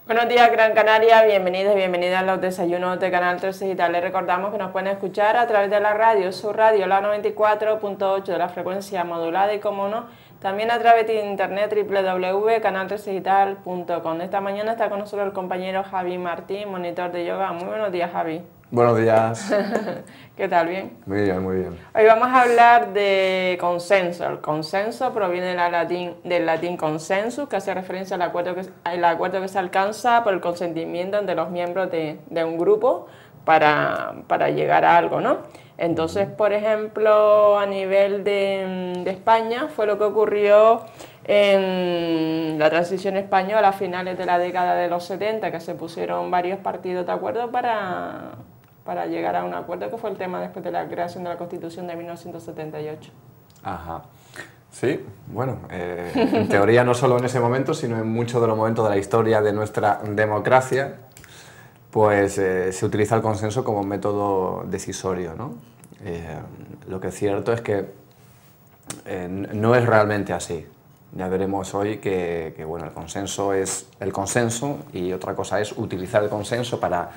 Buenos días, Gran Canaria, bienvenidos y bienvenidas a los desayunos de Canal 13 Digital. Les recordamos que nos pueden escuchar a través de la radio, su radio, la 94.8 de la frecuencia modulada y, como no, también a través de internet www.canal13digital.com. Esta mañana está con nosotros el compañero Javi Martín, monitor de yoga. Muy buenos días, Javi. Buenos días. ¿Qué tal? ¿Bien? Muy bien, muy bien. Hoy vamos a hablar de consenso. El consenso proviene del latín consensus, que hace referencia al acuerdo que se alcanza por el consentimiento entre los miembros de un grupo para llegar a algo, ¿no? Entonces, por ejemplo, a nivel de España, fue lo que ocurrió en la transición española a finales de la década de los 70, que se pusieron varios partidos de acuerdo para llegar a un acuerdo, que fue el tema después de la creación de la Constitución de 1978. Ajá. Sí, bueno, en teoría no solo en ese momento, sino en muchos de los momentos de la historia de nuestra democracia, pues se utiliza el consenso como método decisorio, ¿no? Lo que es cierto es que no es realmente así. Ya veremos hoy que bueno, el consenso es el consenso y otra cosa es utilizar el consenso para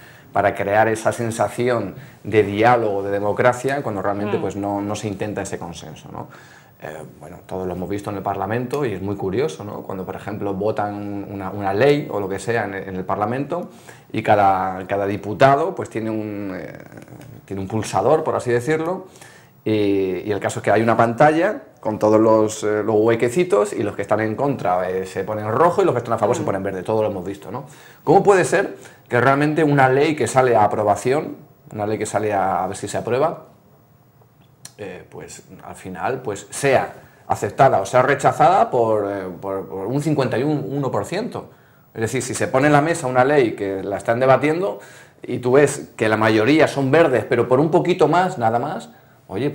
crear esa sensación de diálogo, de democracia, cuando realmente pues, no se intenta ese consenso, ¿no? Bueno, todos lo hemos visto en el Parlamento y es muy curioso, ¿no? Cuando, por ejemplo, votan una ley o lo que sea en el Parlamento y cada diputado pues, tiene un pulsador, por así decirlo, y el caso es que hay una pantalla con todos los huequecitos y los que están en contra se ponen rojo y los que están a favor se ponen verde, todo lo hemos visto, ¿no? ¿Cómo puede ser que realmente una ley que sale a aprobación, una ley que sale a ver si se aprueba, pues al final pues sea aceptada o sea rechazada por un 51%? Es decir, si se pone en la mesa una ley que la están debatiendo y tú ves que la mayoría son verdes, pero por un poquito más, nada más, oye,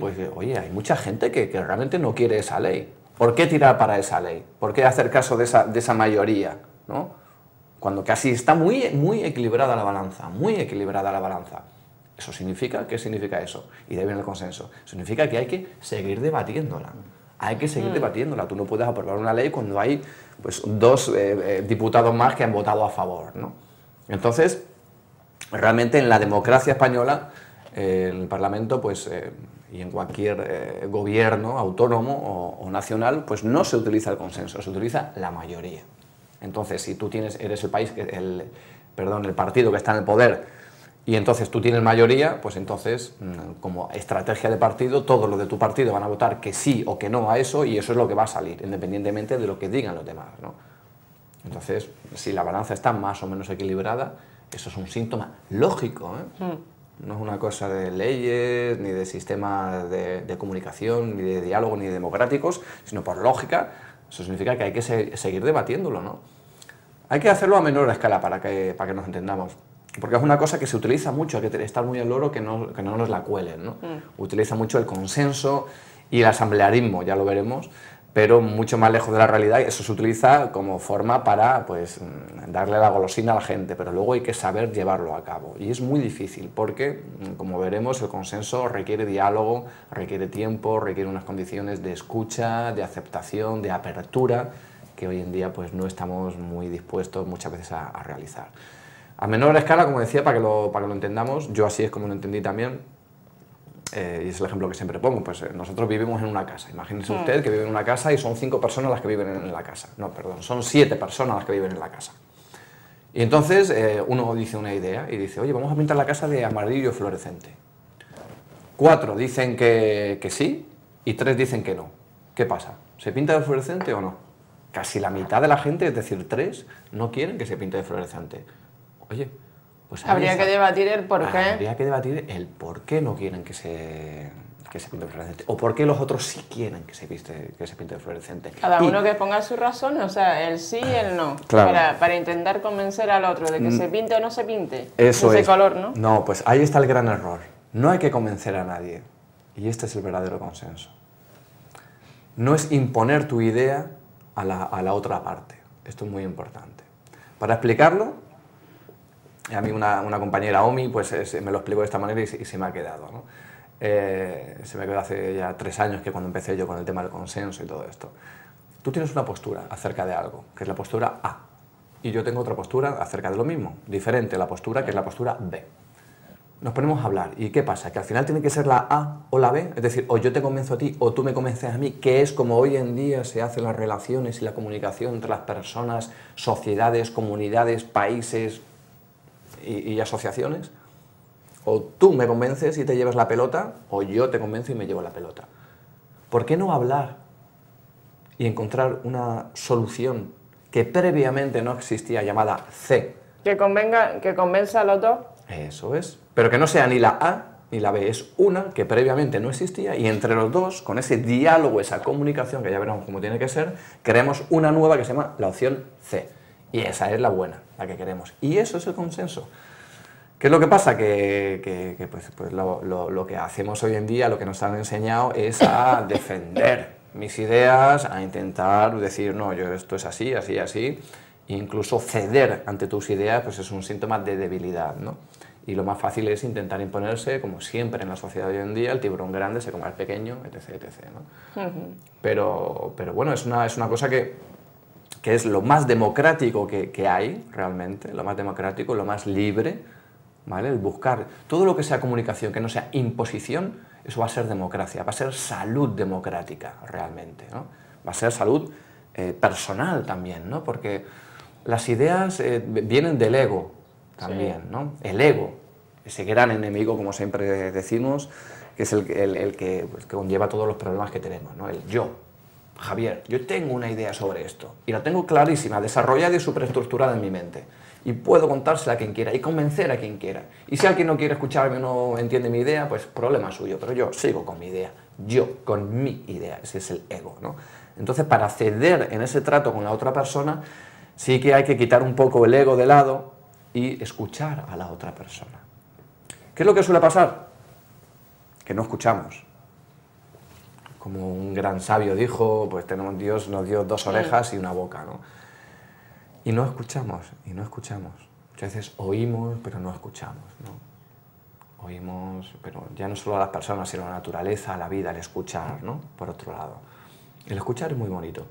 hay mucha gente que realmente no quiere esa ley. ¿Por qué tirar para esa ley? ¿Por qué hacer caso de esa mayoría, ¿no? Cuando casi está muy equilibrada la balanza, muy equilibrada la balanza. ¿Eso significa? ¿Qué significa eso? Y de ahí viene el consenso. Significa que hay que seguir debatiéndola. Hay que seguir debatiéndola. Tú no puedes aprobar una ley cuando hay pues, dos diputados más que han votado a favor, ¿no? Entonces, realmente en la democracia española, en el Parlamento, pues, y en cualquier gobierno autónomo o nacional, pues no se utiliza el consenso, se utiliza la mayoría. Entonces, si tú eres el partido que está en el poder y entonces tú tienes mayoría, pues entonces, como estrategia de partido, todos los de tu partido van a votar que sí o que no a eso y eso es lo que va a salir, independientemente de lo que digan los demás, ¿no? Entonces, si la balanza está más o menos equilibrada, eso es un síntoma lógico, ¿eh? No es una cosa de leyes, ni de sistemas de comunicación, ni de diálogo, ni democráticos, sino por lógica. Eso significa que hay que seguir debatiéndolo, ¿no? Hay que hacerlo a menor escala para que nos entendamos. Porque es una cosa que se utiliza mucho, hay que estar muy al loro que no nos la cuelen, ¿no? Utiliza mucho el consenso y el asamblearismo, ya lo veremos, pero mucho más lejos de la realidad. Eso se utiliza como forma para pues, darle la golosina a la gente, pero luego hay que saber llevarlo a cabo. Y es muy difícil porque, como veremos, el consenso requiere diálogo, requiere tiempo, requiere unas condiciones de escucha, de aceptación, de apertura, que hoy en día pues, no estamos muy dispuestos muchas veces a realizar. A menor escala, como decía, para que lo entendamos, yo así es como lo entendí también, y es el ejemplo que siempre pongo, pues nosotros vivimos en una casa. Imagínese usted que vive en una casa y son 5 personas las que viven en la casa. No, perdón, son 7 personas las que viven en la casa. Y entonces uno dice una idea y dice, oye, vamos a pintar la casa de amarillo fluorescente. 4 dicen que sí y 3 dicen que no. ¿Qué pasa? ¿Se pinta de fluorescente o no? Casi la mitad de la gente, es decir, 3, no quieren que se pinte de fluorescente. Oye, pues habría que debatir el por qué. Habría que debatir el por qué no quieren que se pinte de fluorescente. O por qué los otros sí quieren que se pinte de fluorescente. Cada uno que ponga su razón, o sea, el sí y el no. Claro. Para intentar convencer al otro de que se pinte o no se pinte. Eso ese es. Color, ¿no? No, pues ahí está el gran error. No hay que convencer a nadie. Y este es el verdadero consenso. No es imponer tu idea a la otra parte. Esto es muy importante. Para explicarlo, a mí una compañera OMI pues, me lo explicó de esta manera y se me ha quedado, ¿no? Se me quedó hace ya 3 años que cuando empecé yo con el tema del consenso y todo esto. Tú tienes una postura acerca de algo, que es la postura A. y yo tengo otra postura acerca de lo mismo, diferente a la postura que es la postura B. Nos ponemos a hablar, ¿y qué pasa? Que al final tiene que ser la A o la B, es decir, o yo te convenzo a ti o tú me convences a mí, que es como hoy en día se hacen las relaciones y la comunicación entre las personas, sociedades, comunidades, países y asociaciones. O tú me convences y te llevas la pelota, o yo te convenzo y me llevo la pelota. ¿Por qué no hablar y encontrar una solución que previamente no existía, llamada C? Que convenza a los dos. Eso es. Pero que no sea ni la A ni la B, es una que previamente no existía y entre los dos, con ese diálogo, esa comunicación, que ya veremos cómo tiene que ser, creamos una nueva que se llama la opción C. Y esa es la buena, la que queremos. Y eso es el consenso. ¿Qué es lo que pasa? Que pues lo que hacemos hoy en día, lo que nos han enseñado es a defender mis ideas, a intentar decir, no, yo esto es así, así, así. Incluso ceder ante tus ideas pues es un síntoma de debilidad, ¿no? Y lo más fácil es intentar imponerse, como siempre en la sociedad de hoy en día, el tiburón grande se come al pequeño, etc. etc., ¿no? Pero bueno, es una cosa que es lo más democrático que hay realmente, lo más democrático, lo más libre, ¿vale? El buscar todo lo que sea comunicación, que no sea imposición, eso va a ser democracia, va a ser salud democrática realmente, ¿no? Va a ser salud personal también, ¿no? Porque las ideas vienen del ego también, ¿no? El ego, ese gran enemigo, como siempre decimos, que es el que conlleva todos los problemas que tenemos, ¿no? El yo. Javier, yo tengo una idea sobre esto y la tengo clarísima, desarrollada y superestructurada en mi mente. Y puedo contársela a quien quiera y convencer a quien quiera. Y si alguien no quiere escucharme o no entiende mi idea, pues problema suyo, pero yo sigo con mi idea, yo con mi idea, ese es el ego, ¿no? Entonces, para ceder en ese trato con la otra persona, sí que hay que quitar un poco el ego de lado y escuchar a la otra persona. ¿Qué es lo que suele pasar? Que no escuchamos. Como un gran sabio dijo, pues Dios nos dio dos orejas y una boca, ¿no? Y no escuchamos, y no escuchamos. Muchas veces oímos, pero no escuchamos, ¿no? Oímos, pero ya no solo a las personas, sino a la naturaleza, a la vida, el escuchar, ¿no? Por otro lado. El escuchar es muy bonito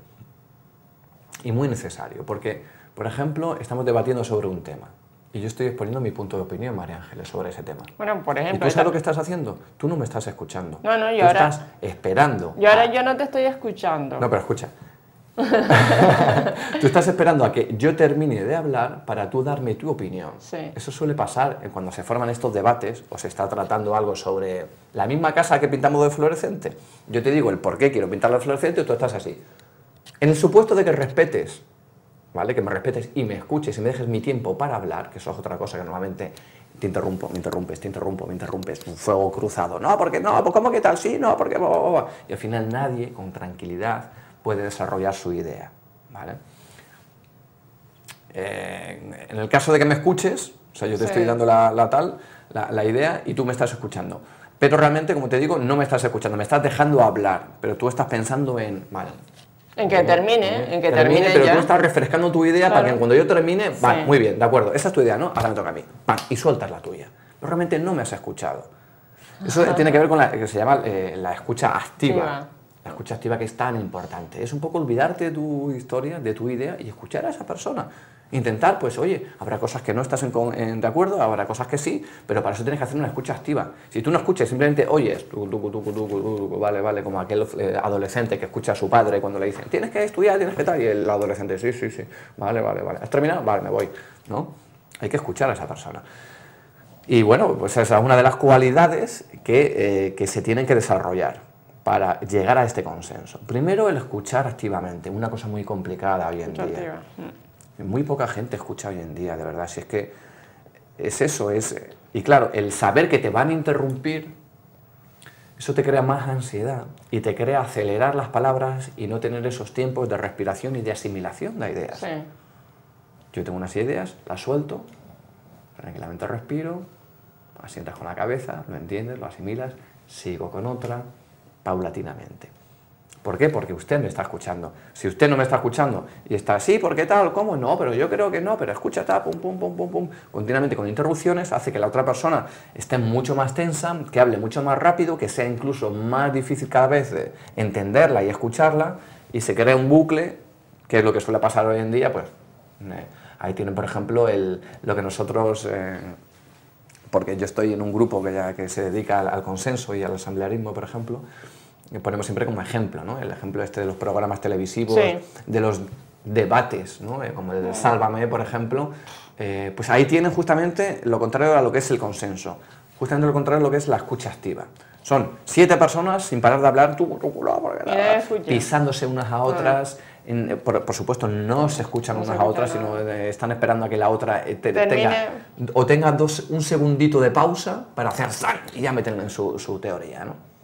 y muy necesario, porque, por ejemplo, estamos debatiendo sobre un tema y yo estoy exponiendo mi punto de opinión, María Ángeles, sobre ese tema. Bueno, por ejemplo... ¿Y tú sabes lo que estás haciendo? Tú no me estás escuchando. No, yo tú ahora... estás esperando. Yo no te estoy escuchando. No, pero escucha. Tú estás esperando a que yo termine de hablar para tú darme tu opinión. Sí. Eso suele pasar cuando se forman estos debates o se está tratando algo sobre la misma casa que pintamos de fluorescente. Yo te digo el por qué quiero pintarla de fluorescente y tú estás así. En el supuesto de que respetes, ¿vale? Que me respetes y me escuches y me dejes mi tiempo para hablar, que eso es otra cosa que normalmente te interrumpo, me interrumpes, te interrumpo, me interrumpes, un fuego cruzado. No, porque no, pues ¿cómo que tal? Sí, no, porque... Y al final nadie con tranquilidad puede desarrollar su idea, ¿vale? En el caso de que me escuches, o sea, yo te estoy dando la idea y tú me estás escuchando, pero realmente, como te digo, no me estás escuchando, me estás dejando hablar, pero tú estás pensando en, vale, en que termine, pero ya. tú estás refrescando tu idea para que cuando yo termine, vale, muy bien, de acuerdo, esa es tu idea, ¿no? Ahora me toca a mí, ¡pam! Y sueltas la tuya, pero realmente no me has escuchado. Eso tiene que ver con la que se llama la escucha activa. La escucha activa, que es tan importante. Es un poco olvidarte de tu historia, de tu idea y escuchar a esa persona. Intentar, pues, oye, habrá cosas que no estás de acuerdo, habrá cosas que sí, pero para eso tienes que hacer una escucha activa. Si tú no escuchas, simplemente oyes, vale, como aquel adolescente que escucha a su padre cuando le dicen, tienes que estudiar, tienes que tal, y el adolescente, sí, vale. ¿Has terminado? Vale, me voy, ¿no? Hay que escuchar a esa persona. Y bueno, pues esa es una de las cualidades que se tienen que desarrollar para llegar a este consenso. Primero, el escuchar activamente, una cosa muy complicada hoy en día. Muy poca gente escucha hoy en día, de verdad. Si es que es eso, y claro, el saber que te van a interrumpir, eso te crea más ansiedad y te crea acelerar las palabras y no tener esos tiempos de respiración y de asimilación de ideas. Sí. Yo tengo unas ideas, las suelto, tranquilamente respiro, asientas con la cabeza, lo entiendes, lo asimilas, sigo con otra, paulatinamente. ¿Por qué? Porque usted me está escuchando. Si usted no me está escuchando y está así, ¿por qué tal? ¿Cómo? No, pero yo creo que no, pero escucha, tal, pum, continuamente con interrupciones, hace que la otra persona esté mucho más tensa, que hable mucho más rápido, que sea incluso más difícil cada vez de entenderla y escucharla, y se crea un bucle, que es lo que suele pasar hoy en día, pues Ahí tienen, por ejemplo, lo que nosotros, porque yo estoy en un grupo que se dedica al consenso y al asamblearismo, por ejemplo, y ponemos siempre como ejemplo, ¿no? El ejemplo este de los programas televisivos, Sí. de los debates, ¿no? Como el de Sálvame, por ejemplo, pues ahí tienen justamente lo contrario a lo que es el consenso, justamente lo contrario a lo que es la escucha activa. Son 7 personas sin parar de hablar, pisándose unas a otras. Por supuesto, no se escuchan unas a otras, sino están esperando a que la otra tenga un segundito de pausa para hacer ¡zan! Y ya meten en su teoría, ¿no?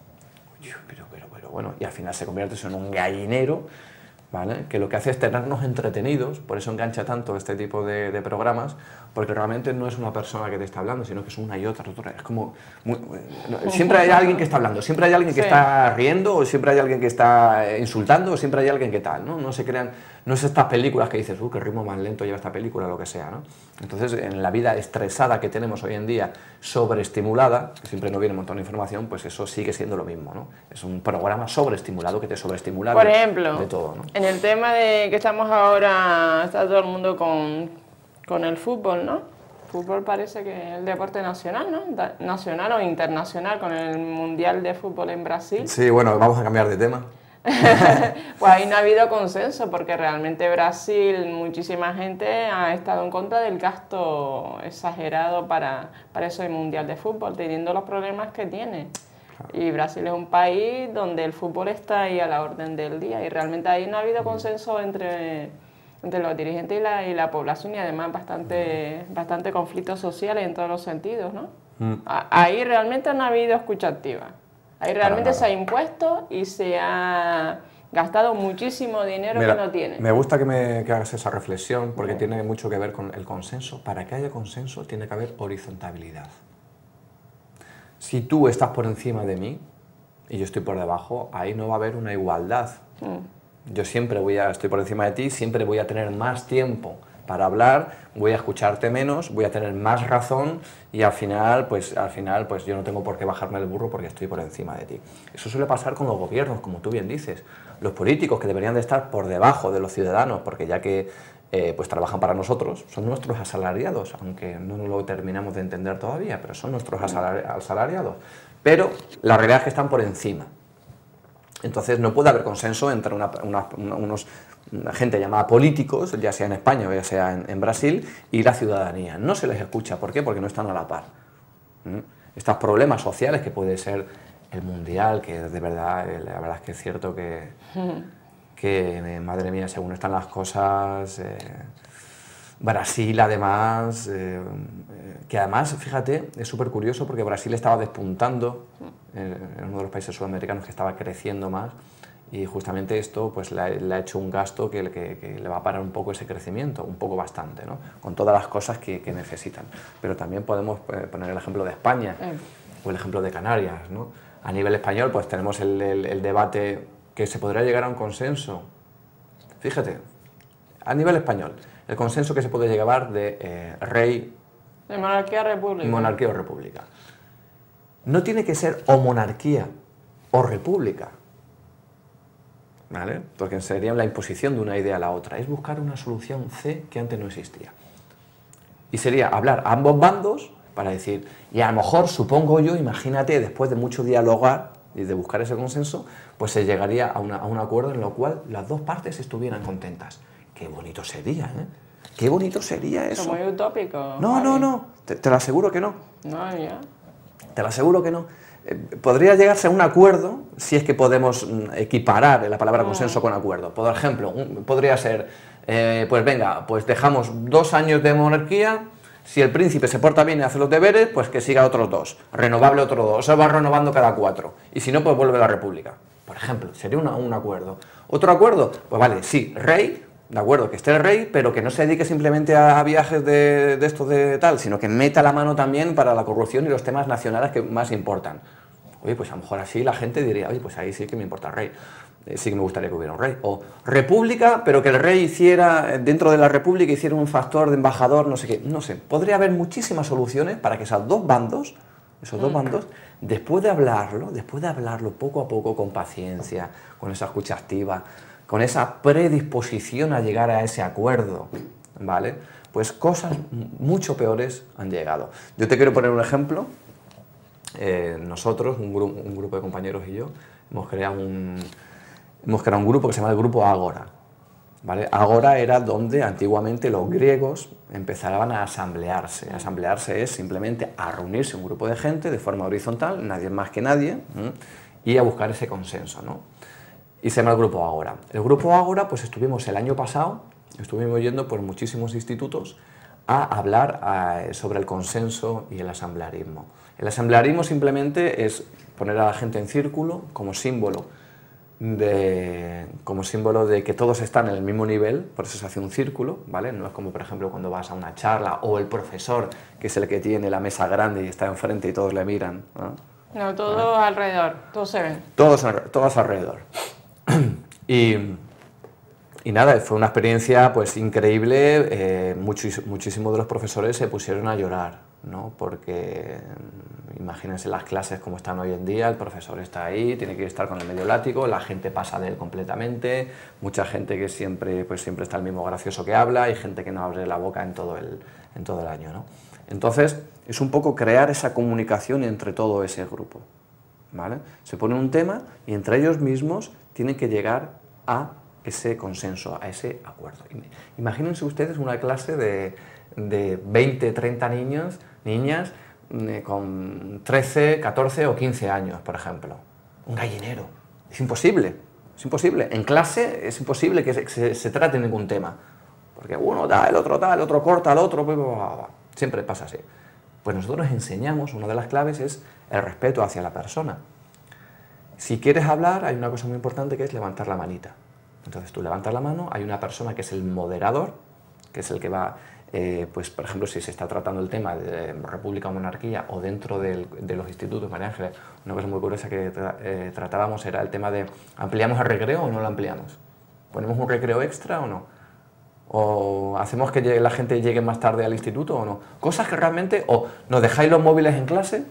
Pero bueno, y al final se convierte en un gallinero, ¿vale? Que lo que hace es tenernos entretenidos, por eso engancha tanto este tipo de programas, porque realmente no es una persona que te está hablando, sino que es una y otra. Es como... siempre hay alguien que está hablando, siempre hay alguien que está riendo, o siempre hay alguien que está insultando, o siempre hay alguien que tal, ¿no? No se crean... No es estas películas que dices, qué ritmo más lento lleva esta película, lo que sea, ¿no? Entonces, en la vida estresada que tenemos hoy en día, sobreestimulada, que siempre nos viene un montón de información, pues eso sigue siendo lo mismo, ¿no? Es un programa sobreestimulado que te sobreestimula por ejemplo, de todo, ¿no? En el tema de que estamos ahora, está todo el mundo con el fútbol, ¿no? El fútbol parece que es el deporte nacional, ¿no? Nacional o internacional, con el Mundial de Fútbol en Brasil. Sí, bueno, vamos a cambiar de tema. Pues ahí no ha habido consenso, porque realmente Brasil, muchísima gente ha estado en contra del gasto exagerado para ese Mundial de Fútbol, teniendo los problemas que tiene. Y Brasil es un país donde el fútbol está ahí a la orden del día, y realmente ahí no ha habido consenso entre los dirigentes y la población, y además bastante conflictos sociales en todos los sentidos, ¿no? Ahí realmente no ha habido escucha activa. Ahí realmente se ha impuesto y se ha gastado muchísimo dinero. Mira, que no tiene. Me gusta que hagas esa reflexión, porque tiene mucho que ver con el consenso. Para que haya consenso tiene que haber horizontabilidad. Si tú estás por encima de mí y yo estoy por debajo, ahí no va a haber una igualdad. Yo siempre estoy por encima de ti, siempre voy a tener más tiempo para hablar, voy a escucharte menos, voy a tener más razón, y al final pues yo no tengo por qué bajarme el burro porque estoy por encima de ti. Eso suele pasar con los gobiernos, como tú bien dices. Los políticos, que deberían de estar por debajo de los ciudadanos, porque ya que pues trabajan para nosotros, son nuestros asalariados, aunque no lo terminamos de entender todavía, pero son nuestros asalariados. Pero la realidad es que están por encima. Entonces no puede haber consenso entre una gente llamada políticos, ya sea en España o ya sea en Brasil, y la ciudadanía. No se les escucha. ¿Por qué? Porque no están a la par. Estos problemas sociales, que puede ser el mundial, que de verdad, la verdad es que es cierto que madre mía, según están las cosas, Brasil además, que además, fíjate, es súper curioso porque Brasil estaba despuntando, en uno de los países sudamericanos que estaba creciendo más, y justamente esto pues le ha hecho un gasto que le va a parar un poco ese crecimiento, un poco bastante, ¿no? Con todas las cosas que necesitan. Pero también podemos poner el ejemplo de España o el ejemplo de Canarias, ¿no? A nivel español pues tenemos el debate que se podrá llegar a un consenso. Fíjate, a nivel español, el consenso que se puede llegar de rey... De monarquía o república. Monarquía o república. No tiene que ser o monarquía o república, ¿vale? Porque sería la imposición de una idea a la otra. Es buscar una solución C que antes no existía. Y sería hablar a ambos bandos para decir, y a lo mejor, supongo yo, imagínate, después de mucho dialogar y de buscar ese consenso, pues se llegaría a un acuerdo en lo cual las dos partes estuvieran contentas. Qué bonito sería, ¿eh? Qué bonito sería eso. Es muy utópico. No, te lo aseguro que no. No, ya. Te lo aseguro que no. Podría llegarse a un acuerdo si es que podemos equiparar la palabra consenso con acuerdo. Por ejemplo, podría ser, pues venga, pues dejamos 2 años de monarquía, si el príncipe se porta bien y hace los deberes, pues que siga otros 2, renovable otros 2, o se va renovando cada 4, y si no, pues vuelve la república. Por ejemplo, sería un acuerdo. ¿Otro acuerdo? Pues vale, sí, rey, de acuerdo, que esté el rey, pero que no se dedique simplemente a viajes de esto de tal, sino que meta la mano también para la corrupción y los temas nacionales que más importan. Oye, pues a lo mejor así la gente diría, oye, pues ahí sí que me importa el rey, sí que me gustaría que hubiera un rey. O república, pero que el rey hiciera, dentro de la república, hiciera un factor de embajador, no sé qué, no sé. Podría haber muchísimas soluciones para que esos dos bandos, después de hablarlo poco a poco, con paciencia, con esa escucha activa, con esa predisposición a llegar a ese acuerdo, ¿vale? Pues cosas mucho peores han llegado. Yo te quiero poner un ejemplo. Nosotros, un grupo de compañeros y yo, hemos creado un grupo que se llama el Grupo Ágora, ¿vale? Ágora era donde antiguamente los griegos empezaban a asamblearse. Asamblearse es simplemente a reunirse un grupo de gente de forma horizontal, nadie más que nadie, y a buscar ese consenso, ¿no? Y se llama el Grupo Ágora. El Grupo Ágora, pues estuvimos el año pasado, estuvimos yendo por muchísimos institutos a hablar sobre el consenso y el asamblearismo. El asamblearismo simplemente es poner a la gente en círculo como símbolo de que todos están en el mismo nivel, por eso se hace un círculo, ¿vale? No es como, por ejemplo, cuando vas a una charla o el profesor, que es el que tiene la mesa grande y está enfrente y todos le miran, ¿no? No, todos alrededor, todos se ven. Todos alrededor. Y nada, fue una experiencia pues increíble, muchísimos de los profesores se pusieron a llorar, ¿no? Porque imagínense las clases como están hoy en día, el profesor está ahí, tiene que estar con el medio látigo, la gente pasa de él completamente, mucha gente que siempre está el mismo gracioso que habla y gente que no abre la boca en todo el año, ¿no? Entonces, es un poco crear esa comunicación entre todo ese grupo, ¿vale? Se pone un tema y entre ellos mismos tienen que llegar a ese consenso, a ese acuerdo. Imagínense ustedes una clase de 20, 30 niños, niñas con 13, 14 o 15 años, por ejemplo. Un gallinero. Es imposible, es imposible. En clase es imposible que se trate ningún tema. Porque uno da, el otro corta al otro, siempre pasa así. Pues nosotros enseñamos, una de las claves es el respeto hacia la persona. Si quieres hablar, hay una cosa muy importante que es levantar la manita. Entonces tú levantas la mano, hay una persona que es el moderador, que es el que va, pues por ejemplo, si se está tratando el tema de república o monarquía o dentro de los institutos, María Ángeles, una cosa muy curiosa que tratábamos era el tema de ¿ampliamos el recreo o no lo ampliamos? ¿Ponemos un recreo extra o no? ¿O hacemos que la gente llegue más tarde al instituto o no? Cosas que realmente, o nos dejáis los móviles en clase,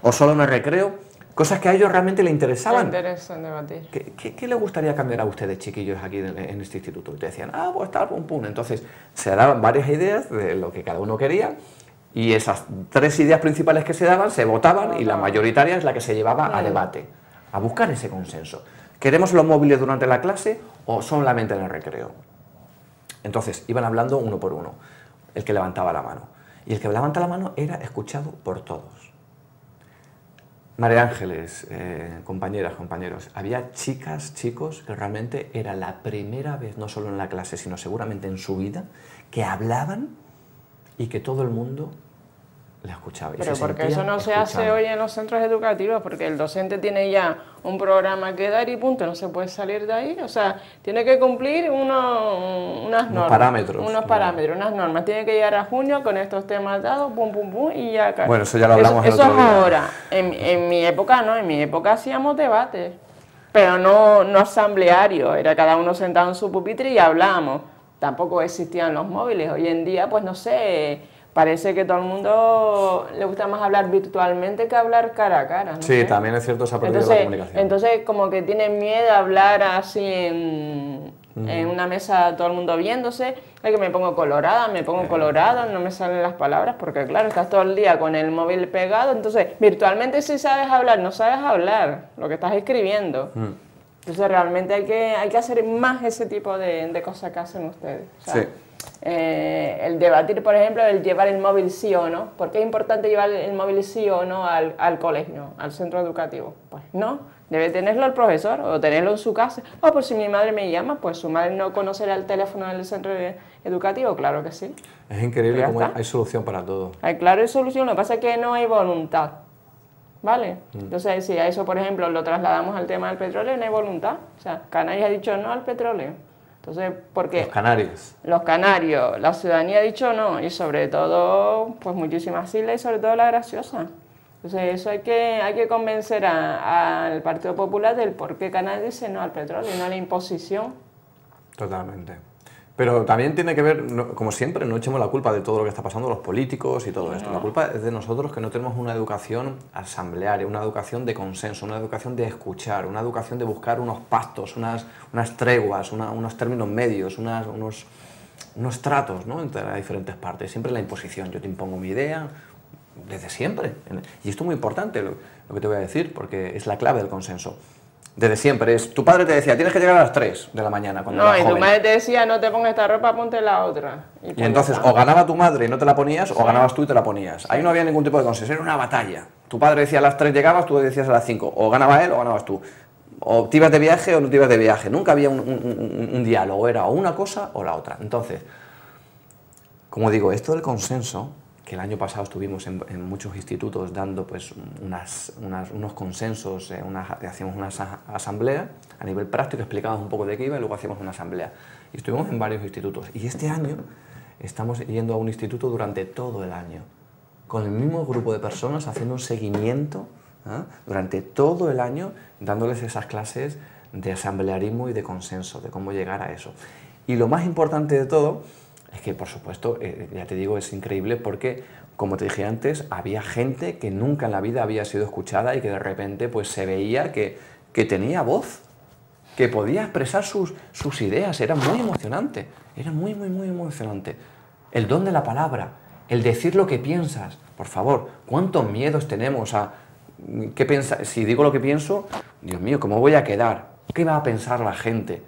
o solo en el recreo. Cosas que a ellos realmente les interesaban. Me interesa debatir. ¿Qué les gustaría cambiar a ustedes, chiquillos, aquí en este instituto? Y te decían, pues tal, pum, pum. Entonces, se daban varias ideas de lo que cada uno quería y esas 3 ideas principales que se daban, se votaban y la mayoritaria es la que se llevaba a debate, a buscar ese consenso. ¿Queremos los móviles durante la clase o solamente en el recreo? Entonces, iban hablando uno por uno, el que levantaba la mano. Y el que levanta la mano era escuchado por todos. María Ángeles, compañeras, compañeros, había chicas, chicos, que realmente era la primera vez, no solo en la clase, sino seguramente en su vida, que hablaban y que todo el mundo la escuchaba. Pero porque eso no se hace hoy en los centros educativos, porque el docente tiene ya un programa que dar y punto, no se puede salir de ahí. O sea, tiene que cumplir unas normas. Parámetros. Unos parámetros, unas normas. Tiene que llegar a junio con estos temas dados, pum, pum, pum, y ya. Bueno, eso ya lo hablamos el otro día. Eso es ahora. En mi época no, en mi época hacíamos debates, pero no asambleario. Era cada uno sentado en su pupitre y hablábamos. Tampoco existían los móviles. Hoy en día, pues no sé, parece que todo el mundo le gusta más hablar virtualmente que hablar cara a cara. ¿No? Sí, también es cierto, se ha perdido la comunicación. Entonces, como que tienen miedo a hablar así en una mesa, todo el mundo viéndose. Es que me pongo colorada, no me salen las palabras, porque claro, estás todo el día con el móvil pegado. Entonces, virtualmente sí sabes hablar, no sabes hablar lo que estás escribiendo. Entonces, realmente hay que hacer más ese tipo de cosas que hacen ustedes. O sea, sí. El debatir, por ejemplo, el llevar el móvil sí o no. ¿Por qué es importante llevar el móvil sí o no al colegio, al centro educativo? Pues no, debe tenerlo el profesor o tenerlo en su casa. O por si mi madre me llama, pues su madre no conocerá el teléfono del centro educativo, claro que sí. Es increíble cómo hay solución para todo. Claro, hay solución, lo que pasa es que no hay voluntad. ¿Vale? Entonces, si a eso, por ejemplo, lo trasladamos al tema del petróleo, no hay voluntad. O sea, Canarias ha dicho no al petróleo. Entonces, ¿por qué? Los canarios. Los canarios, la ciudadanía ha dicho no, y sobre todo, pues muchísimas islas y sobre todo la Graciosa. Entonces, eso hay que convencer al Partido Popular del por qué Canarias dice no al petróleo y no a la imposición. Totalmente. Pero también tiene que ver, como siempre, no echemos la culpa de todo lo que está pasando los políticos y todo esto. La culpa es de nosotros que no tenemos una educación asamblearia, una educación de consenso, una educación de escuchar, una educación de buscar unos pactos, unas treguas, unos términos medios, unos unos tratos, ¿no?, entre las diferentes partes, siempre la imposición, yo te impongo mi idea, desde siempre. Y esto es muy importante lo que te voy a decir, porque es la clave del consenso. Desde siempre tu padre te decía, tienes que llegar a las 3 de la mañana cuando eras joven. Tu madre te decía, no te pongas esta ropa, ponte la otra. Y entonces o ganaba tu madre y no te la ponías, o ganabas tú y te la ponías. Ahí no había ningún tipo de consenso, era una batalla. Tu padre decía a las 3 llegabas, tú decías a las 5. O ganaba él o ganabas tú. O te ibas de viaje o no te ibas de viaje. Nunca había un diálogo, era o una cosa o la otra. Entonces, como digo, esto del consenso, que el año pasado estuvimos en muchos institutos dando pues unos consensos, hacíamos una asamblea a nivel práctico, explicábamos un poco de qué iba y luego hacíamos una asamblea. Y estuvimos en varios institutos. Y este año estamos yendo a un instituto durante todo el año, con el mismo grupo de personas, haciendo un seguimiento durante todo el año, dándoles esas clases de asamblearismo y de consenso, de cómo llegar a eso. Y lo más importante de todo es que, por supuesto, ya te digo, es increíble porque, como te dije antes, había gente que nunca en la vida había sido escuchada y que de repente pues, se veía que tenía voz, que podía expresar sus ideas. Era muy emocionante, era muy emocionante. El don de la palabra, el decir lo que piensas. Por favor, ¿cuántos miedos tenemos a qué pensar? Si digo lo que pienso, Dios mío, ¿cómo voy a quedar? ¿Qué va a pensar la gente?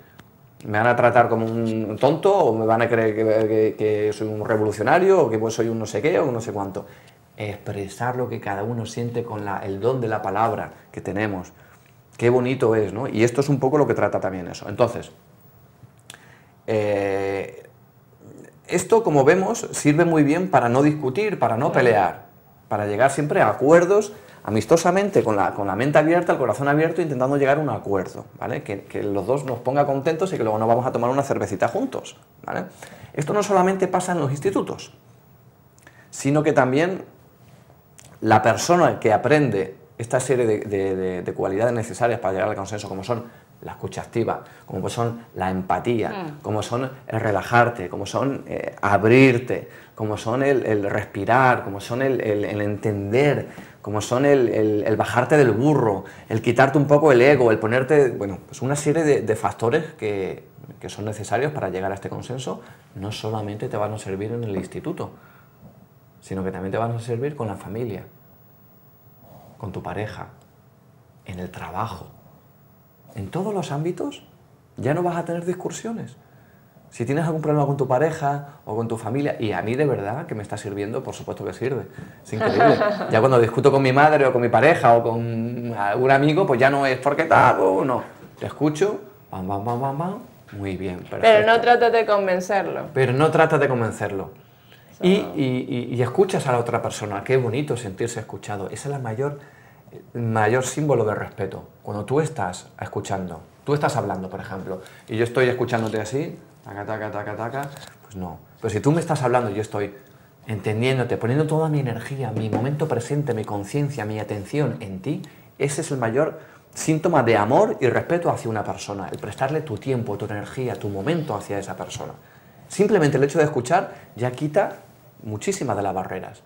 ¿Me van a tratar como un tonto o me van a creer que soy un revolucionario o que pues soy un no sé qué o un no sé cuánto? Expresar lo que cada uno siente con el don de la palabra que tenemos. Qué bonito es, ¿no? Y esto es un poco lo que trata también eso. Entonces, esto, como vemos, sirve muy bien para no discutir, para no pelear, para llegar siempre a acuerdos amistosamente, con la mente abierta, el corazón abierto, intentando llegar a un acuerdo, ¿vale? Que los dos nos ponga contentos y que luego nos vamos a tomar una cervecita juntos, ¿vale? Esto no solamente pasa en los institutos, sino que también la persona que aprende esta serie de cualidades necesarias para llegar al consenso, como son la escucha activa, como son la empatía, como son el relajarte, como son abrirte, como son el respirar, como son el entender, como son el bajarte del burro, el quitarte un poco el ego, el ponerte, bueno, pues una serie de factores que son necesarios para llegar a este consenso, no solamente te van a servir en el instituto, sino que también te van a servir con la familia, con tu pareja, en el trabajo. En todos los ámbitos ya no vas a tener discusiones. Si tienes algún problema con tu pareja o con tu familia, y a mí de verdad que me está sirviendo, por supuesto que sirve, es increíble. Ya cuando discuto con mi madre o con mi pareja o con algún amigo, pues ya no es porque tal, no. Te escucho, muy bien, perfecto. Pero no tratas de convencerlo. Pero no tratas de convencerlo. Y escuchas a la otra persona, qué bonito sentirse escuchado. Esa es la mayor símbolo de respeto. Cuando tú estás escuchando, tú estás hablando, por ejemplo, y yo estoy escuchándote así, taca, pues no. Pero si tú me estás hablando y yo estoy entendiéndote, poniendo toda mi energía, mi momento presente, mi conciencia, mi atención en ti, ese es el mayor síntoma de amor y respeto hacia una persona, el prestarle tu tiempo, tu energía, tu momento hacia esa persona. Simplemente el hecho de escuchar ya quita muchísimas de las barreras.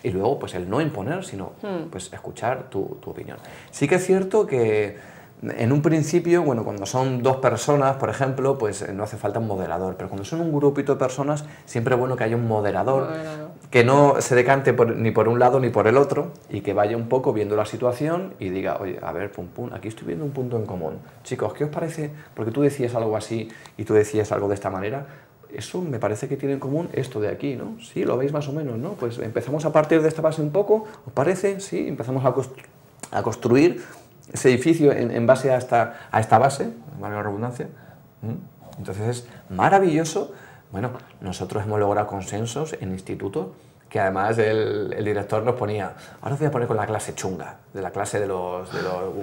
Y luego, pues el no imponer, sino pues escuchar tu opinión. Sí que es cierto que en un principio, bueno, cuando son dos personas, por ejemplo, pues no hace falta un moderador, pero cuando son un grupito de personas, siempre es bueno que haya un moderador, que no se decante ni por un lado ni por el otro, y que vaya un poco viendo la situación y diga, oye, a ver, aquí estoy viendo un punto en común. Chicos, ¿qué os parece? Porque tú decías algo así y tú decías algo de esta manera. Eso me parece que tiene en común esto de aquí, ¿no? Sí, lo veis más o menos, ¿no? Pues empezamos a partir de esta base un poco, ¿os parece? Sí, empezamos a construir ese edificio en base a esta base, valga la redundancia. Entonces es maravilloso. Bueno, nosotros hemos logrado consensos en institutos que además el director nos ponía, ahora os voy a poner con la clase chunga, de la clase de los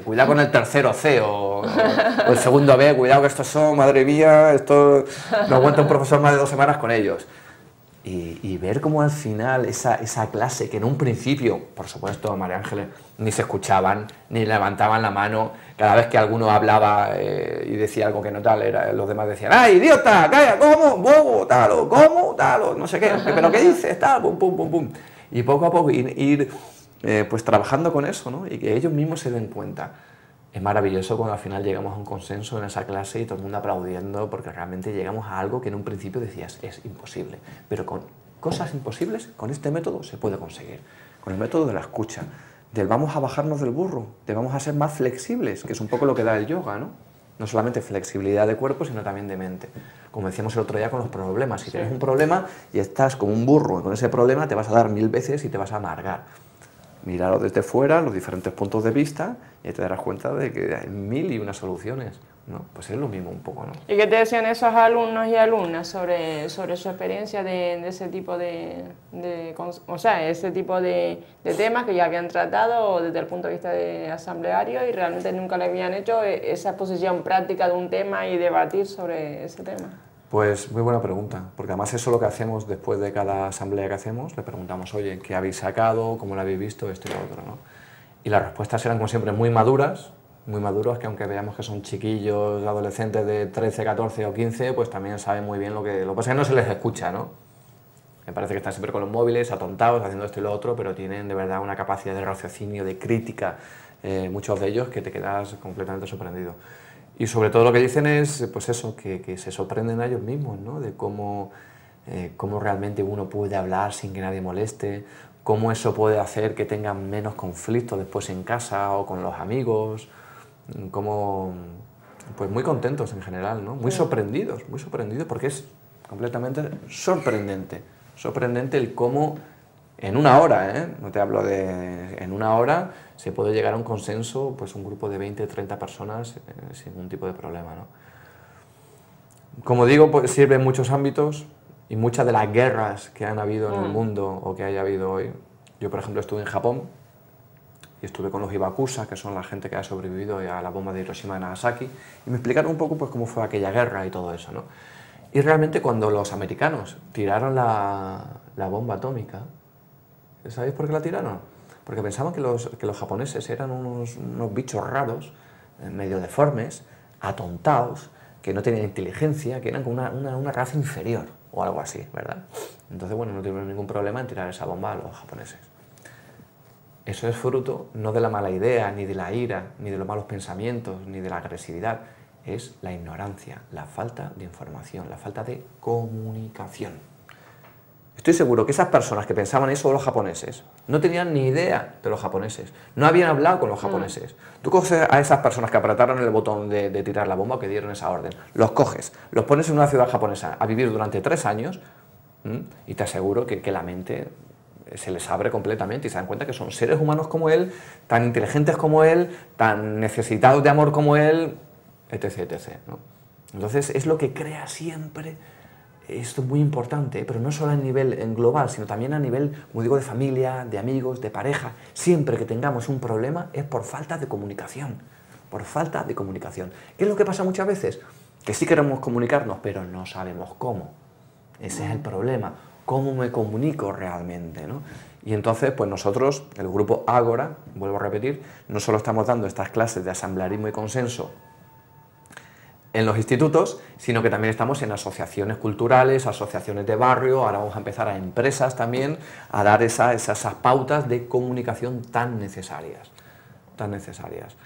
cuidado con el tercero C o el segundo B, cuidado que estos son, madre mía, esto no aguanta un profesor más de 2 semanas con ellos. Y ver cómo al final esa clase, que en un principio, por supuesto, María Ángeles, ni se escuchaban, ni levantaban la mano, cada vez que alguno hablaba y decía algo que no tal, los demás decían, ¡ay, idiota! ¡Calla! ¿Cómo? ¡Bobo! ¡Talo! ¿Cómo? ¡Talo! No sé qué, ¿pero qué dices? ¡Tal! ¡Pum, pum, pum, pum! Y poco a poco ir pues trabajando con eso, ¿no? Y que ellos mismos se den cuenta. es maravilloso cuando al final llegamos a un consenso en esa clase y todo el mundo aplaudiendo, porque realmente llegamos a algo que en un principio decías es imposible, pero con cosas imposibles, con este método se puede conseguir, con el método de la escucha, del vamos a bajarnos del burro, de vamos a ser más flexibles, que es un poco lo que da el yoga, ¿no? No solamente flexibilidad de cuerpo, sino también de mente. Como decíamos el otro día con los problemas, si tienes un problema y estás como un burro con ese problema, te vas a dar 1000 veces y te vas a amargar. Míralo desde fuera, los diferentes puntos de vista, y te darás cuenta de que hay 1001 soluciones, ¿no? Pues es lo mismo un poco, ¿no? ¿Y qué te decían esos alumnos y alumnas sobre su experiencia de ese tipo o sea, ese tipo de temas que ya habían tratado desde el punto de vista de asambleario y realmente nunca le habían hecho esa exposición práctica de un tema y debatir sobre ese tema? Pues muy buena pregunta, porque además eso es lo que hacemos después de cada asamblea que hacemos, le preguntamos, oye, ¿qué habéis sacado? ¿Cómo lo habéis visto? Esto y lo otro, ¿no? Y las respuestas eran como siempre muy maduros, que aunque veamos que son chiquillos, adolescentes de 13, 14 o 15, pues también saben muy bien lo que pasa es que no se les escucha, ¿no? Me parece que están siempre con los móviles, atontados, haciendo esto y lo otro, pero tienen de verdad una capacidad de raciocinio, de crítica, muchos de ellos, que te quedas completamente sorprendido. Y sobre todo lo que dicen es, pues eso, que se sorprenden a ellos mismos, ¿no? De cómo realmente uno puede hablar sin que nadie moleste, cómo eso puede hacer que tengan menos conflictos después en casa o con los amigos, cómo, pues muy contentos en general, ¿no? Muy sorprendidos porque es completamente sorprendente el cómo en una hora, no te hablo de en una hora, se puede llegar a un consenso, pues un grupo de 20, 30 personas sin ningún tipo de problema, ¿no? Como digo, pues sirve en muchos ámbitos y muchas de las guerras que han habido en el mundo o que haya habido hoy. Yo, por ejemplo, estuve en Japón y estuve con los Hibakusha, que son la gente que ha sobrevivido a la bomba de Hiroshima y Nagasaki, y me explicaron un poco pues, cómo fue aquella guerra y todo eso, ¿no? Y realmente cuando los americanos tiraron la bomba atómica, ¿sabéis por qué la tiraron? Porque pensaban que los japoneses eran unos bichos raros, medio deformes, atontados, que no tenían inteligencia, que eran como una raza inferior o algo así, ¿verdad? Entonces, bueno, no tuvieron ningún problema en tirar esa bomba a los japoneses. Eso es fruto no de la mala idea, ni de la ira, ni de los malos pensamientos, ni de la agresividad. Es la ignorancia, la falta de información, la falta de comunicación. Estoy seguro que esas personas que pensaban eso de los japoneses no tenían ni idea de los japoneses, no habían hablado con los japoneses. Tú coges a esas personas que apretaron el botón de tirar la bomba, que dieron esa orden, los coges, los pones en una ciudad japonesa a vivir durante 3 años y te aseguro que la mente se les abre completamente y se dan cuenta que son seres humanos como él, tan inteligentes como él, tan necesitados de amor como él, etc. etc., ¿no? Entonces es lo que crea siempre. Esto es muy importante, pero no solo a nivel global, sino también a nivel, como digo, de familia, de amigos, de pareja. Siempre que tengamos un problema es por falta de comunicación, por falta de comunicación. ¿Qué es lo que pasa muchas veces? Que sí queremos comunicarnos, pero no sabemos cómo. Ese es el problema, cómo me comunico realmente, ¿no? Y entonces, pues nosotros, el grupo Ágora, vuelvo a repetir, no solo estamos dando estas clases de asamblearismo y consenso en los institutos, sino que también estamos en asociaciones culturales, asociaciones de barrio, ahora vamos a empezar a empresas también a dar esas pautas de comunicación tan necesarias, tan necesarias.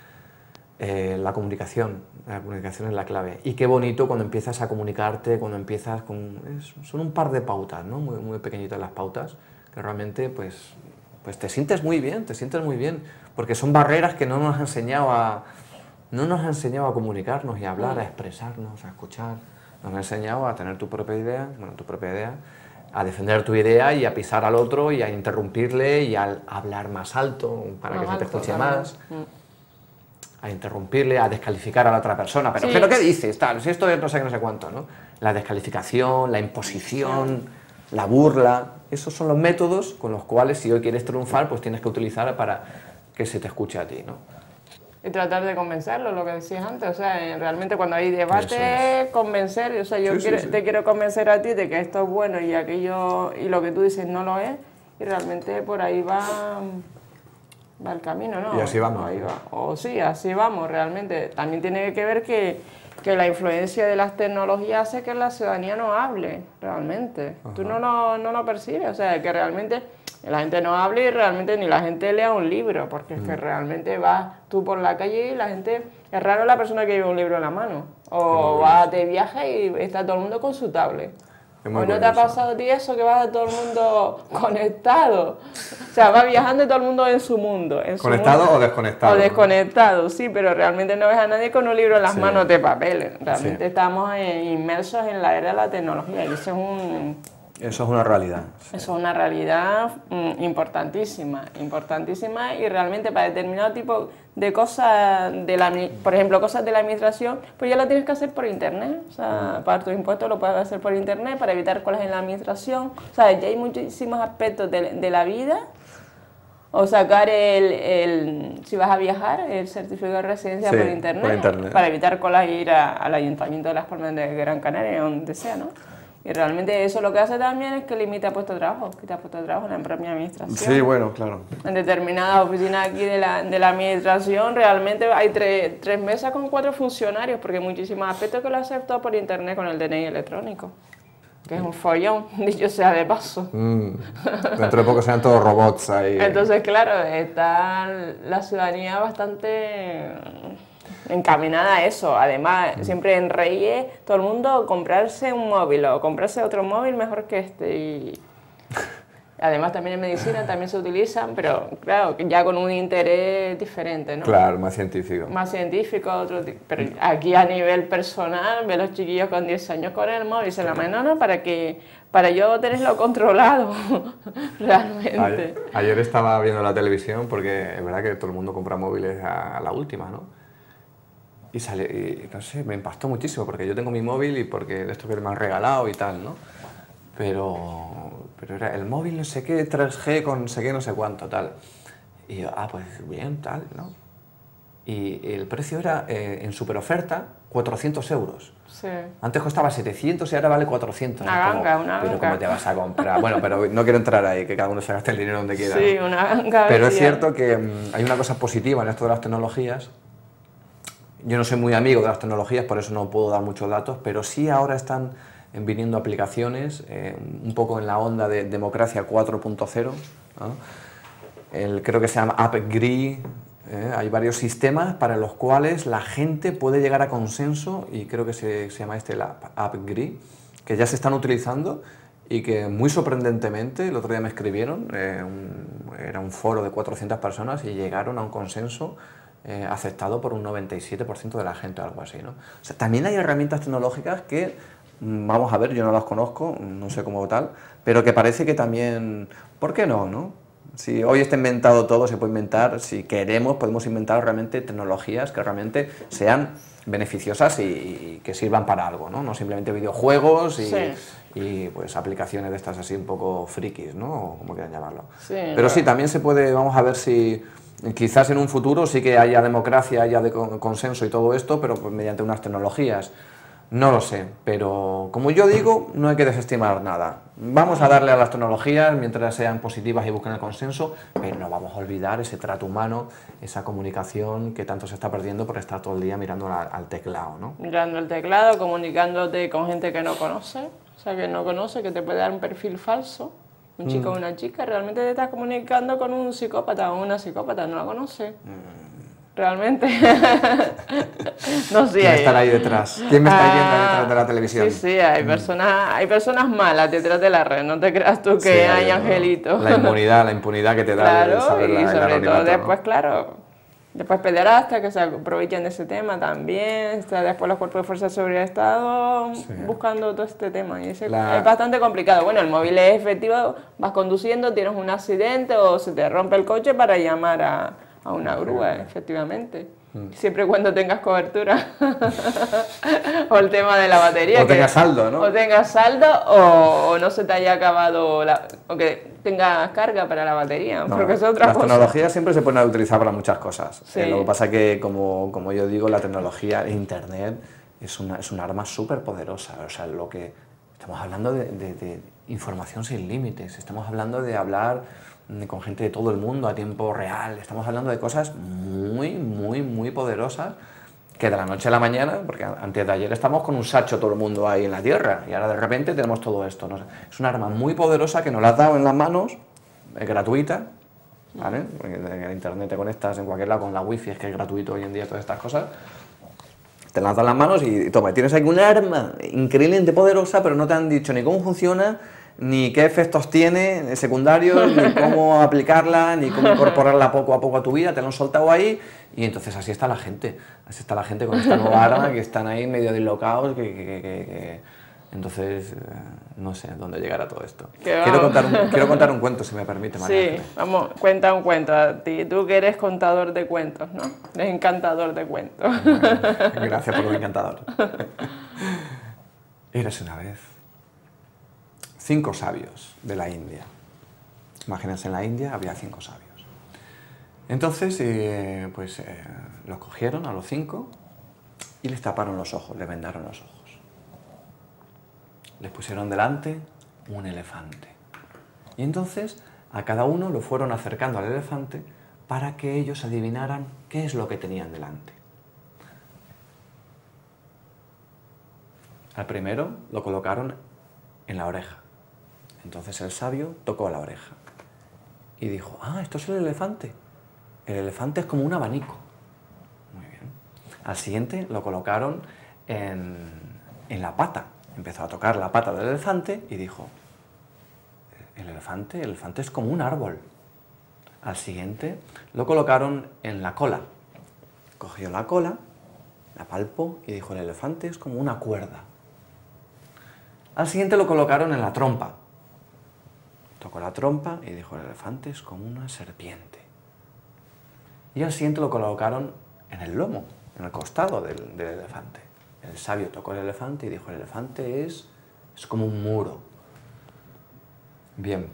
La comunicación es la clave. Y qué bonito cuando empiezas a comunicarte, cuando empiezas con... son un par de pautas, ¿no? Muy, muy pequeñitas las pautas, que realmente pues te sientes muy bien, porque son barreras que no nos han enseñado a comunicarnos y a hablar, a expresarnos, a escuchar. Nos han enseñado a tener tu propia idea, a defender tu idea y a pisar al otro y a interrumpirle y a hablar más alto para que se te escuche más. A interrumpirle, a descalificar a la otra persona. Pero, sí. ¿Pero qué dices? Tal, si esto es no sé qué, no sé cuánto, ¿no? La descalificación, la imposición, la burla. Esos son los métodos con los cuales, si hoy quieres triunfar, pues tienes que utilizar para que se te escuche a ti, ¿no? Y tratar de convencerlo, lo que decías antes, o sea, realmente cuando hay debate, convencer, o sea, yo te quiero convencer a ti de que esto es bueno y aquello, y lo que tú dices no lo es, y realmente por ahí va el camino, ¿no? Y así vamos. Ahí va. O sí, así vamos, realmente. También tiene que ver que que la influencia de las tecnologías hace que la ciudadanía no hable realmente. Tú no lo percibes, o sea, que realmente la gente no hable y realmente ni la gente lea un libro, porque es que realmente vas tú por la calle y la gente, es raro la persona que lleva un libro en la mano, o va de viaje y está todo el mundo con su tablet. ¿O no te ha pasado a ti eso, que vas a todo el mundo conectado? O sea, va viajando y todo el mundo en su mundo. ¿Conectado o desconectado? O desconectado, sí, pero realmente no ves a nadie con un libro en las manos de papel. Realmente estamos inmersos en la era de la tecnología y eso es una realidad. Eso es una realidad importantísima, importantísima, y realmente para determinado tipo de cosas, por ejemplo, cosas de la administración, pues ya lo tienes que hacer por internet. O sea, para tus impuestos lo puedes hacer por internet, para evitar colas en la administración. O sea, ya hay muchísimos aspectos de la vida. O sacar si vas a viajar, el certificado de residencia por internet, para evitar colas e ir al Ayuntamiento de Las Palmas de Gran Canaria, donde sea, ¿no? Y realmente eso lo que hace también es que limita puestos de trabajo, quita puestos de trabajo en la propia administración. Sí, bueno, claro. En determinadas oficinas aquí de la administración realmente hay tres mesas con 4 funcionarios, porque hay muchísimos aspectos que lo hacen todo por internet con el DNI electrónico, que es un follón, dicho sea de paso. Dentro de poco serán todos robots ahí. Entonces, claro, está la ciudadanía bastante encaminada a eso. Además, siempre en Reyes, todo el mundo comprarse un móvil o comprarse otro móvil mejor que este. Y además también en medicina también se utilizan, pero claro, ya con un interés diferente, ¿no? Claro, más científico. Más científico, pero aquí a nivel personal, ve los chiquillos con 10 años con el móvil, se la mano para yo tenerlo controlado, realmente. Ayer estaba viendo la televisión, porque es verdad que todo el mundo compra móviles a la última, ¿no? Y no sé, me impactó muchísimo, porque yo tengo mi móvil y porque de esto que me han regalado y tal, ¿no? Pero era el móvil no sé qué, 3G con no sé qué, no sé cuánto, tal. Y yo, pues bien, tal, ¿no? Y el precio era, en superoferta, 400 euros. Sí. Antes costaba 700 y ahora vale 400. Una ganga. Pero ¿cómo te vas a comprar? Bueno, pero no quiero entrar ahí, que cada uno se gaste el dinero donde quiera. Sí, ¿no? una ganga. Pero es cierto que hay una cosa positiva en esto de las tecnologías. Yo no soy muy amigo de las tecnologías, por eso no puedo dar muchos datos, pero sí ahora están viniendo aplicaciones, un poco en la onda de democracia 4.0, ¿no? Creo que se llama AppGree. Hay varios sistemas para los cuales la gente puede llegar a consenso, y creo que se llama la AppGree, que ya se están utilizando y que muy sorprendentemente, el otro día me escribieron, era un foro de 400 personas y llegaron a un consenso aceptado por un 97% de la gente o algo así, ¿no? O sea, también hay herramientas tecnológicas que, vamos a ver, yo no las conozco, no sé cómo tal, pero que parece que también, ¿por qué no, no? Si hoy está inventado todo, se puede inventar, si queremos, podemos inventar realmente tecnologías que realmente sean beneficiosas y que sirvan para algo, ¿no? No simplemente videojuegos y pues aplicaciones de estas así un poco frikis, ¿no? O como quieran llamarlo. Sí, pero sí, también se puede, vamos a ver si quizás en un futuro sí que haya democracia, haya consenso y todo esto, pero pues mediante unas tecnologías. No lo sé, pero como yo digo, no hay que desestimar nada. Vamos a darle a las tecnologías mientras sean positivas y busquen el consenso, pero no vamos a olvidar ese trato humano, esa comunicación que tanto se está perdiendo por estar todo el día mirando al teclado, ¿no? Mirando el teclado, comunicándote con gente que no conoce, o sea, que no conoce, que te puede dar un perfil falso. Un chico o una chica, realmente te estás comunicando con un psicópata o una psicópata, no la conoce. Realmente. No sé. ¿Quién estará ahí detrás? ¿Quién me está viendo detrás de la televisión? Sí, hay personas malas detrás de la red, no te creas tú que hay angelitos. La impunidad que te da, claro, el saber y sobre todo después, ¿no? Claro. Después pederastas que se aprovechan de ese tema también, después los cuerpos de fuerza de seguridad de Estado buscando todo este tema, y es bastante complicado. Bueno, el móvil es efectivo, vas conduciendo, tienes un accidente o se te rompe el coche para llamar a una grúa, efectivamente. Siempre y cuando tengas cobertura. O el tema de la batería. O tengas saldo, ¿no? O tengas saldo o no se te haya acabado, o que tengas carga para la batería, No, porque es otra las cosa. tecnologías siempre se pueden utilizar para muchas cosas. Sí. Lo que pasa es que, como yo digo, la tecnología, Internet, es un arma súper poderosa. O sea, estamos hablando de información sin límites, estamos hablando de hablar con gente de todo el mundo a tiempo real, estamos hablando de cosas muy, muy, muy poderosas que de la noche a la mañana, porque antes de ayer estamos con un sacho todo el mundo ahí en la tierra, y ahora de repente tenemos todo esto, ¿no? Es un arma muy poderosa que nos la has dado en las manos, es gratuita, ¿vale? Porque en internet te conectas en cualquier lado con la wifi, es que es gratuito hoy en día todas estas cosas. Te la has dado en las manos y toma, tienes ahí un arma increíblemente poderosa, pero no te han dicho ni cómo funciona, ni qué efectos tiene secundarios, ni cómo aplicarla, ni cómo incorporarla poco a poco a tu vida, te lo han soltado ahí, y entonces así está la gente con esta nueva arma, que están ahí medio dislocados, entonces no sé dónde llegará todo esto. Quiero contar un cuento, si me permite, María. Sí, vamos, cuenta un cuento a ti, tú que eres contador de cuentos, ¿no? Eres encantador de cuentos. Bueno, gracias por lo encantador. Érase una vez 5 sabios de la India. Imagínense, en la India había 5 sabios. Entonces, los cogieron a los 5 y les taparon los ojos, les vendaron los ojos. Les pusieron delante un elefante. Y entonces a cada uno lo fueron acercando al elefante para que ellos adivinaran qué es lo que tenían delante. Al primero lo colocaron en la oreja. Entonces el sabio tocó la oreja y dijo: ah, esto es el elefante. El elefante es como un abanico. Muy bien. Al siguiente lo colocaron en la pata. Empezó a tocar la pata del elefante y dijo: el elefante es como un árbol. Al siguiente lo colocaron en la cola. Cogió la cola, la palpó y dijo: el elefante es como una cuerda. Al siguiente lo colocaron en la trompa. Tocó la trompa y dijo: el elefante es como una serpiente. Y al siguiente lo colocaron en el lomo, en el costado del elefante. El sabio tocó el elefante y dijo: el elefante es como un muro. Bien.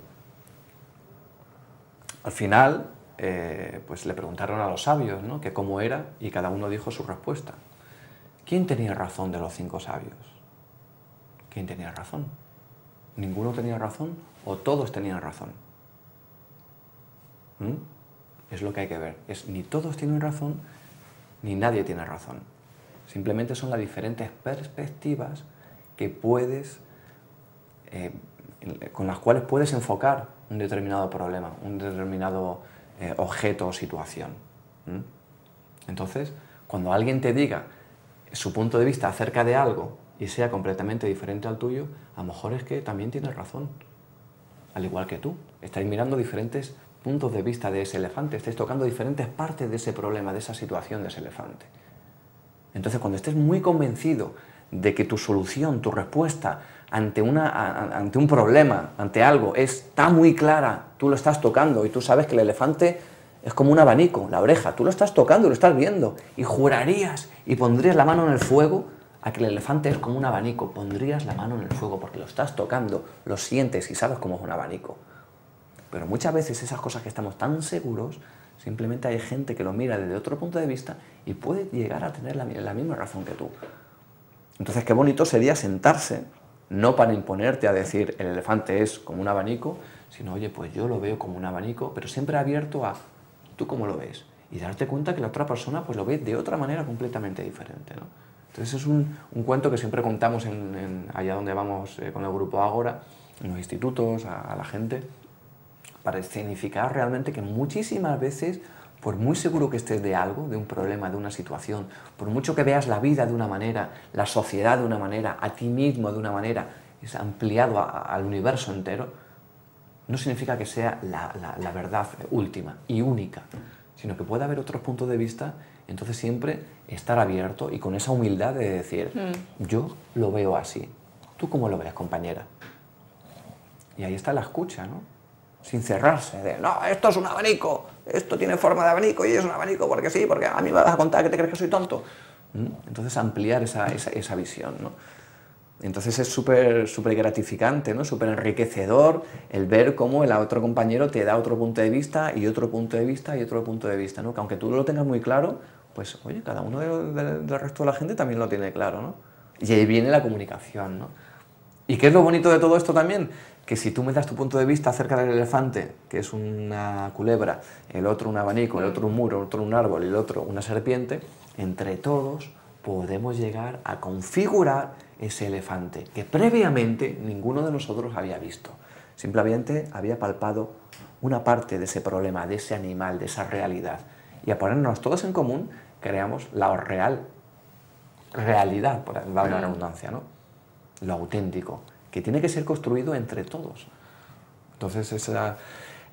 Al final, pues le preguntaron a los sabios, ¿no?, que cómo era, y cada uno dijo su respuesta. ¿Quién tenía razón de los 5 sabios? ¿Quién tenía razón? ¿Ninguno tenía razón o todos tenían razón? Es lo que hay que ver. Ni todos tienen razón, ni nadie tiene razón. Simplemente son las diferentes perspectivas que con las cuales puedes enfocar un determinado problema, un determinado objeto o situación. Entonces, cuando alguien te diga su punto de vista acerca de algo y sea completamente diferente al tuyo, a lo mejor es que también tienes razón, al igual que tú. Estáis mirando diferentes puntos de vista de ese elefante, estáis tocando diferentes partes de ese problema, de esa situación de ese elefante. Entonces, cuando estés muy convencido de que tu solución, tu respuesta ante un problema, ante algo, está muy clara, tú lo estás tocando y tú sabes que el elefante es como un abanico, la oreja, tú lo estás tocando, lo estás viendo, y jurarías y pondrías la mano en el fuego a que el elefante es como un abanico, pondrías la mano en el fuego porque lo estás tocando, lo sientes y sabes cómo es un abanico. Pero muchas veces esas cosas que estamos tan seguros, simplemente hay gente que lo mira desde otro punto de vista y puede llegar a tener la misma razón que tú. Entonces, qué bonito sería sentarse, no para imponerte a decir el elefante es como un abanico, sino, oye, pues yo lo veo como un abanico, pero siempre abierto a tú cómo lo ves, y darte cuenta que la otra persona pues lo ve de otra manera completamente diferente, ¿no? Entonces es un cuento que siempre contamos allá donde vamos con el grupo Ágora, en los institutos, a la gente, para escenificar realmente que muchísimas veces, por muy seguro que estés de algo, de un problema, de una situación, por mucho que veas la vida de una manera, la sociedad de una manera, a ti mismo de una manera, es ampliado al universo entero, no significa que sea la verdad última y única, sino que puede haber otros puntos de vista. Entonces siempre estar abierto y con esa humildad de decir, yo lo veo así, ¿tú cómo lo ves, compañera? Y ahí está la escucha, ¿no? Sin cerrarse, de, no, esto es un abanico, esto tiene forma de abanico y es un abanico porque sí, porque a mí me vas a contar que te crees que soy tonto. Entonces ampliar esa visión, ¿no? Entonces es súper gratificante, ¿no? Súper enriquecedor el ver cómo el otro compañero te da otro punto de vista y otro punto de vista y otro punto de vista, ¿no? Que aunque tú lo tengas muy claro, pues oye, cada uno del resto de la gente también lo tiene claro, ¿no? Y ahí viene la comunicación, ¿no? ¿Y qué es lo bonito de todo esto también? Que si tú me das tu punto de vista acerca del elefante, que es una culebra, el otro un abanico, el otro un muro, el otro un árbol y el otro una serpiente, entre todos podemos llegar a configurar ese elefante que previamente ninguno de nosotros había visto. Simplemente había palpado una parte de ese problema, de ese animal, de esa realidad. Y a ponernos todos en común, creamos la realidad, por valga la redundancia, ¿no? Lo auténtico, que tiene que ser construido entre todos. Entonces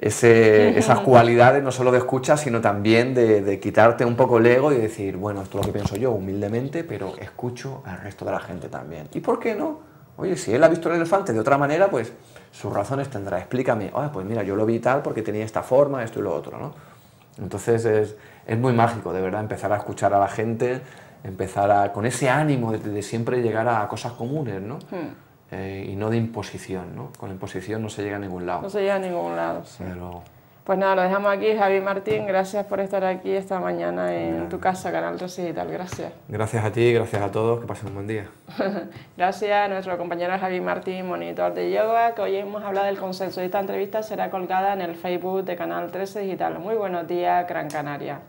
esas cualidades no solo de escucha, sino también de quitarte un poco el ego y decir, bueno, esto es lo que pienso yo humildemente, pero escucho al resto de la gente también. ¿Y por qué no? Oye, si él ha visto el elefante de otra manera, pues sus razones tendrá. Explícame, pues mira, yo lo vi tal porque tenía esta forma, esto y lo otro, ¿no? Entonces es muy mágico, de verdad, empezar a escuchar a la gente, empezar con ese ánimo de siempre llegar a cosas comunes, ¿no? Y no de imposición, ¿no? Con imposición no se llega a ningún lado. No se llega a ningún lado, sí. Pero... Pues nada, lo dejamos aquí. Javi Martín, gracias por estar aquí esta mañana en tu casa, Canal 13 Digital. Gracias. Gracias a ti, gracias a todos, que pasen un buen día. Gracias a nuestro compañero Javi Martín, monitor de yoga, que hoy hemos hablado del consenso. Esta entrevista será colgada en el Facebook de Canal 13 Digital. Muy buenos días, Gran Canaria.